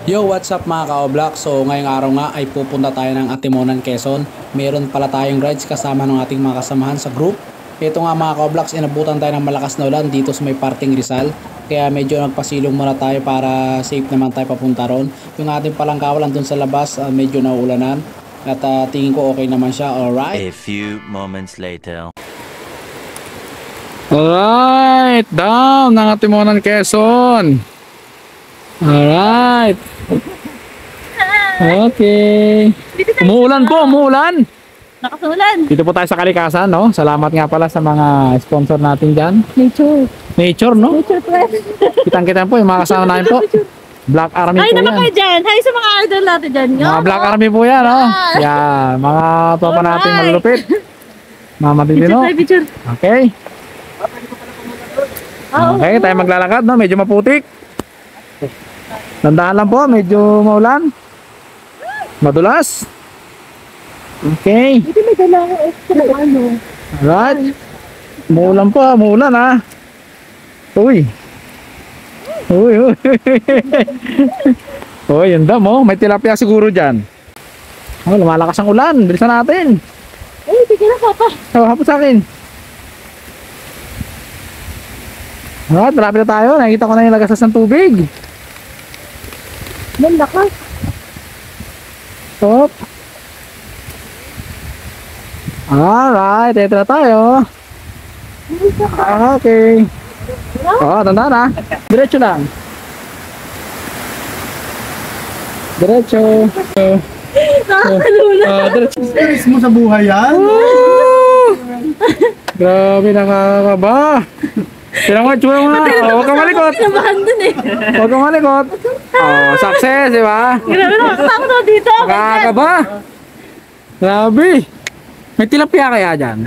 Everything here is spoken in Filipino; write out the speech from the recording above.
Yo, what's up mga ka-Oblak? So ngayong araw nga ay pupunta tayo ng Atimonan, Quezon. Meron pala tayong rides kasama ng ating mga kasamahan sa group. Ito nga mga ka-Oblaks, inabutan tayo ng malakas na ulan dito sa may parting Rizal. Kaya medyo nagpasilong muna tayo para safe naman tayo papunta ron. Yung ating palang kawalan dun sa labas, medyo nauulanan. At tingin ko okay naman siya, alright? A few moments later. Alright, down ng Atimonan, Quezon. Alright. Okay. Umuulan po, umuulan. Nakasulan. Dito po tayo sa Kalikasan, no? Salamat nga pala sa mga sponsor natin dyan. Nature. Nature, no? Nature Press. Kitang-kita po yung mga kasama namin po. Black Army Hi po naman yan. kayo dyan. Hi sa mga idol natin dyan. Mga Black Army po yan, no? Yan, mga tropa natin Alright. malulupit. Mga matitino. Picture. Okay. Okay, tayo maglalakad, no? Medyo maputik. Tandaan lang po, medyo maulan. Madulas. Okay. Ito may dala ko extra ano. Alright. Muulan po, muulan ha. Uy. Uy, uy. Uy, yung dam oh. May tilapia siguro dyan. Oh, lumalakas ang ulan. Bilisan natin. Eh, sige na papa. Oh, hapos sa akin. Alright, malapit na tayo. Nakikita ko na yung lagasas ng tubig. Yan lakas. Stop. Alright, ito na tayo. Okay. Oh, tandaan ha. Diretso lang. Diretso. Nakakalula. Diretso. Experience mo sa buhay yan? Grabe, nakakaba. Tira mo, tsura mo na. Oh, huwag kang malikot. Kinabahan dun eh. Huwag kang malikot. Oh, success, di ba? Grabe nakakatakot ako dito. Nakakaba. Grabe. May tilapia kaya dyan?